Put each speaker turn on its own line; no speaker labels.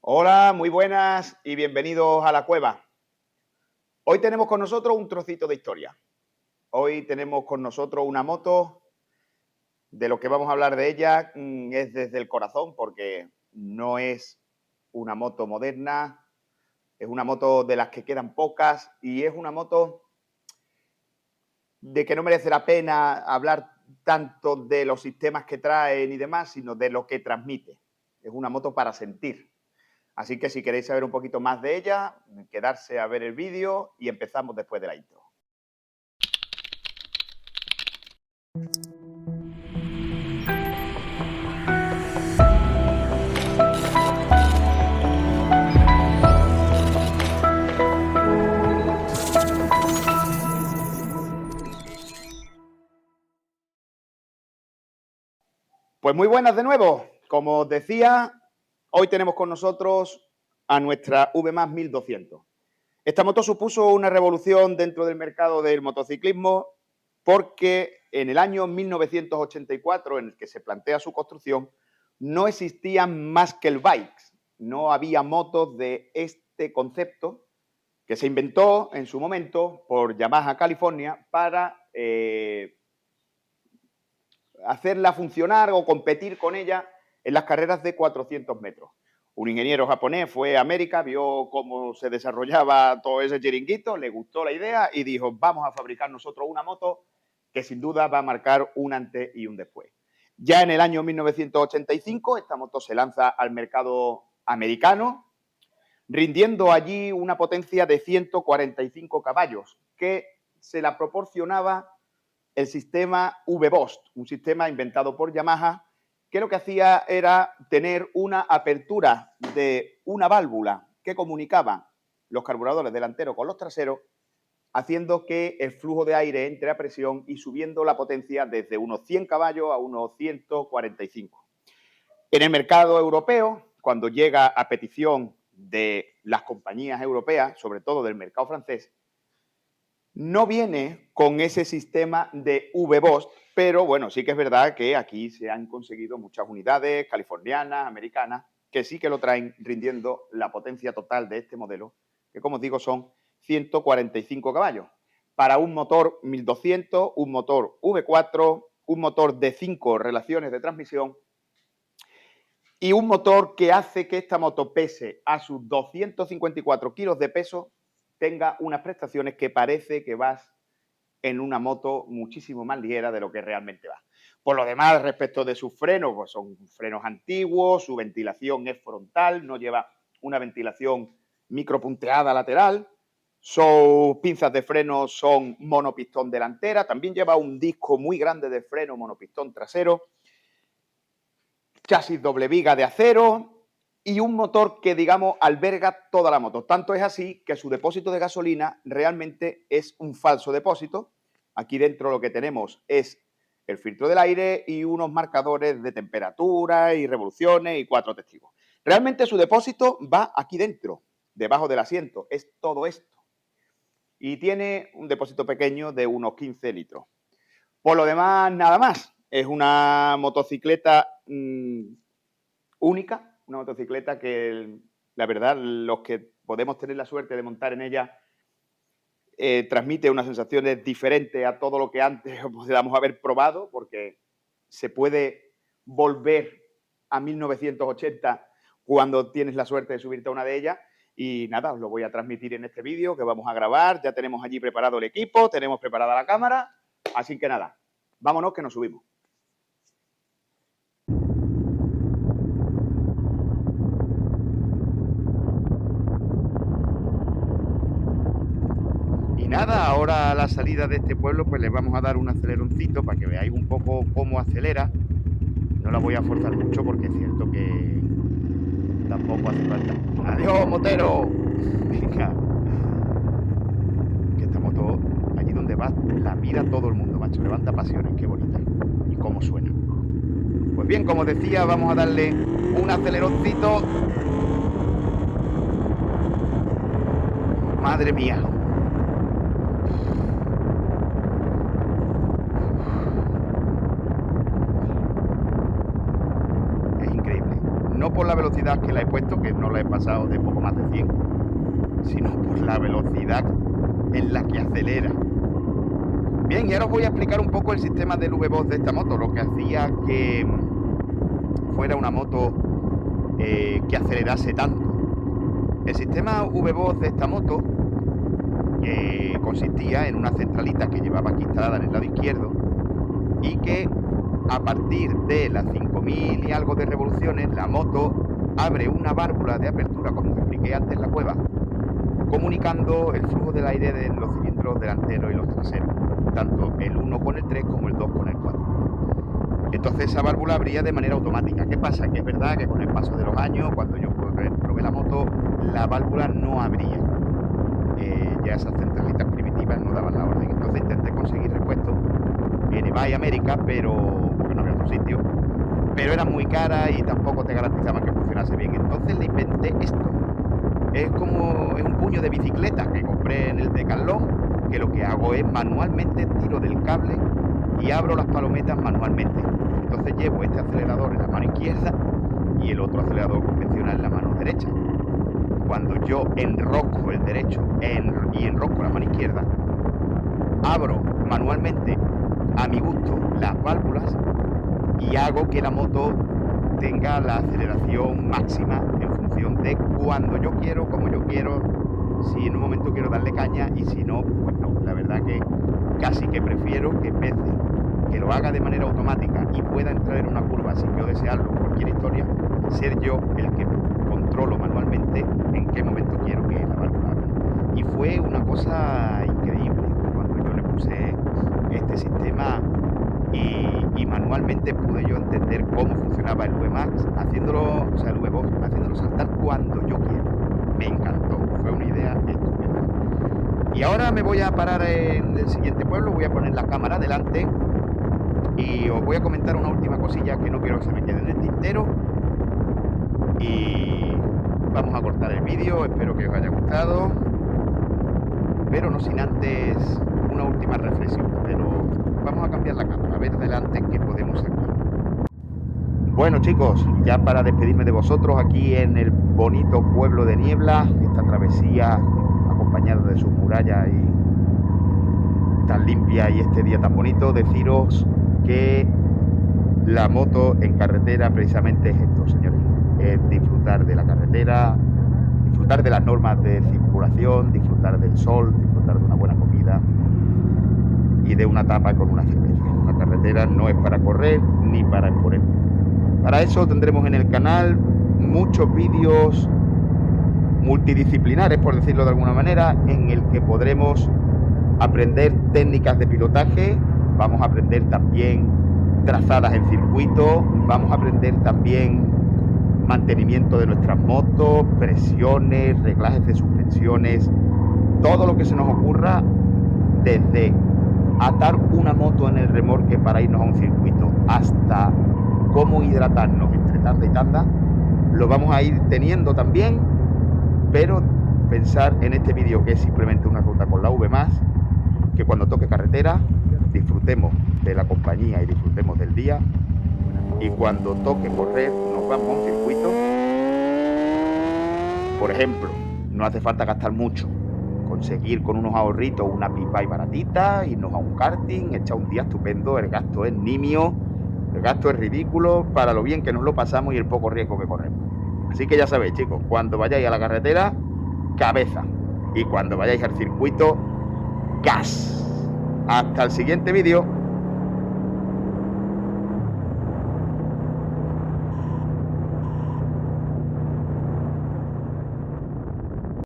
Hola, muy buenas y bienvenidos a la cueva. Hoy tenemos con nosotros un trocito de historia. Hoy tenemos con nosotros una moto. De lo que vamos a hablar de ella es desde el corazón, porque no es una moto moderna, es una moto de las que quedan pocas y es una moto de que no merece la pena hablar tanto de los sistemas que traen y demás, sino de lo que transmite. Es una moto para sentir. Así que si queréis saber un poquito más de ella, quedarse a ver el vídeo y empezamos después de la intro. Pues muy buenas de nuevo. Como os decía, hoy tenemos con nosotros a nuestra VMAX 1200. Esta moto supuso una revolución dentro del mercado del motociclismo porque en el año 1984, en el que se plantea su construcción, no existían muscle bikes, no había motos de este concepto que se inventó en su momento por Yamaha California para hacerla funcionar o competir con ella en las carreras de 400 metros. Un ingeniero japonés fue a América, vio cómo se desarrollaba todo ese chiringuito, le gustó la idea y dijo, vamos a fabricar nosotros una moto que sin duda va a marcar un antes y un después. Ya en el año 1985 esta moto se lanza al mercado americano, rindiendo allí una potencia de 145 caballos, que se la proporcionaba el sistema V-Bost, un sistema inventado por Yamaha, que lo que hacía era tener una apertura de una válvula que comunicaba los carburadores delanteros con los traseros, haciendo que el flujo de aire entre a presión y subiendo la potencia desde unos 100 caballos a unos 145. En el mercado europeo, cuando llega a petición de las compañías europeas, sobre todo del mercado francés, no viene con ese sistema de V-Bost, pero bueno, sí que es verdad que aquí se han conseguido muchas unidades californianas, americanas, que sí que lo traen rindiendo la potencia total de este modelo, que como os digo son 145 caballos. Para un motor 1200, un motor V4, un motor de 5 relaciones de transmisión y un motor que hace que esta moto pese a sus 254 kilos de peso, tenga unas prestaciones que parece que vas en una moto muchísimo más ligera de lo que realmente va. Por lo demás, respecto de sus frenos, pues son frenos antiguos, su ventilación es frontal, no lleva una ventilación micropunteada lateral, sus pinzas de freno son monopistón delantera, también lleva un disco muy grande de freno monopistón trasero, chasis doble viga de acero y un motor que, digamos, alberga toda la moto. Tanto es así que su depósito de gasolina realmente es un falso depósito. Aquí dentro lo que tenemos es el filtro del aire y unos marcadores de temperatura y revoluciones y 4 testigos. Realmente su depósito va aquí dentro, debajo del asiento. Es todo esto. Y tiene un depósito pequeño de unos 15 litros. Por lo demás, nada más. Es una motocicleta única, una motocicleta que, la verdad, los que podemos tener la suerte de montar en ella, transmite unas sensaciones diferentes a todo lo que antes podamos haber probado, porque se puede volver a 1980 cuando tienes la suerte de subirte a una de ellas. Y nada, os lo voy a transmitir en este vídeo que vamos a grabar. Ya tenemos allí preparado el equipo, tenemos preparada la cámara. Así que nada, vámonos que nos subimos. Y nada, ahora a la salida de este pueblo pues le vamos a dar un aceleroncito para que veáis un poco cómo acelera. No la voy a forzar mucho porque es cierto que tampoco hace falta. ¡Adiós, motero! Venga. Que esta moto, allí donde va, la mira todo el mundo, macho. Levanta pasiones, qué bonita. Y cómo suena. Pues bien, como decía, vamos a darle un aceleroncito. Madre mía. por la velocidad que la he puesto, que no la he pasado de poco más de 100, sino por la velocidad en la que acelera. Bien, y ahora os voy a explicar un poco el sistema del V-Box de esta moto, lo que hacía que fuera una moto que acelerase tanto. El sistema V-Box de esta moto consistía en una centralita que llevaba aquí instalada en el lado izquierdo y que a partir de las 5000 y algo de revoluciones la moto abre una válvula de apertura, como os expliqué antes en la cueva, comunicando el flujo del aire de los cilindros delanteros y los traseros, tanto el 1 con el 3 como el 2 con el 4. Entonces esa válvula abría de manera automática. ¿Qué pasa? Que es verdad que con el paso de los años, cuando yo probé la moto, la válvula no abría. Ya esas centralitas primitivas no daban la orden. Entonces intenté conseguir repuestos en eBay América, porque no había otro sitio, pero era muy cara y tampoco te garantizaban que funcionase bien. Entonces le inventé esto. Es un puño de bicicleta que compré en el Decathlon, que lo que hago es manualmente tiro del cable y abro las palometas manualmente. Entonces llevo este acelerador en la mano izquierda y el otro acelerador convencional en la mano derecha. Cuando yo enrosco el derecho y enrosco la mano izquierda, abro manualmente a mi gusto las válvulas y hago que la moto tenga la aceleración máxima en función de cuando yo quiero, como yo quiero, si en un momento quiero darle caña y si no, pues no. La verdad que casi que prefiero que en vez de que lo haga de manera automática y pueda entrar en una curva sin yo desearlo, cualquier historia, ser yo el que controlo manualmente en qué momento quiero que la válvula abra. Y fue una cosa increíble cuando yo le puse este sistema y manualmente pude yo entender cómo funcionaba el V-Max, el V-Box, haciéndolo saltar cuando yo quiero. Me encantó, fue una idea estupenda. Y ahora me voy a parar en el siguiente pueblo, voy a poner la cámara delante y os voy a comentar una última cosilla que no quiero que se me quede en el tintero. Y vamos a cortar el vídeo, espero que os haya gustado, pero no sin antes una última reflexión. Pero vamos a cambiar la cámara, a ver delante qué podemos aquí. Bueno chicos, ya para despedirme de vosotros aquí en el bonito pueblo de Niebla, esta travesía acompañada de sus murallas y tan limpia y este día tan bonito, deciros que la moto en carretera precisamente es esto, señores, es disfrutar de la carretera, disfrutar de las normas de circulación, disfrutar del sol, disfrutar de una buena comida y de una tapa con una cerveza. La carretera no es para correr ni para exponer. Para eso tendremos en el canal muchos vídeos multidisciplinares, por decirlo de alguna manera, en el que podremos aprender técnicas de pilotaje, vamos a aprender también trazadas en circuito, vamos a aprender también mantenimiento de nuestras motos, presiones, reglajes de suspensiones, todo lo que se nos ocurra, desde atar una moto en el remolque para irnos a un circuito hasta cómo hidratarnos entre tanda y tanda, lo vamos a ir teniendo también, pero pensar en este vídeo que es simplemente una ruta con la V+, que cuando toque carretera disfrutemos de la compañía y disfrutemos del día, y cuando toque correr nos vamos a un circuito. Por ejemplo, no hace falta gastar mucho, conseguir con unos ahorritos una pipa y baratita, irnos a un karting, echar un día estupendo, el gasto es nimio, el gasto es ridículo para lo bien que nos lo pasamos y el poco riesgo que corremos. Así que ya sabéis chicos, cuando vayáis a la carretera, cabeza, y cuando vayáis al circuito, gas. Hasta el siguiente vídeo.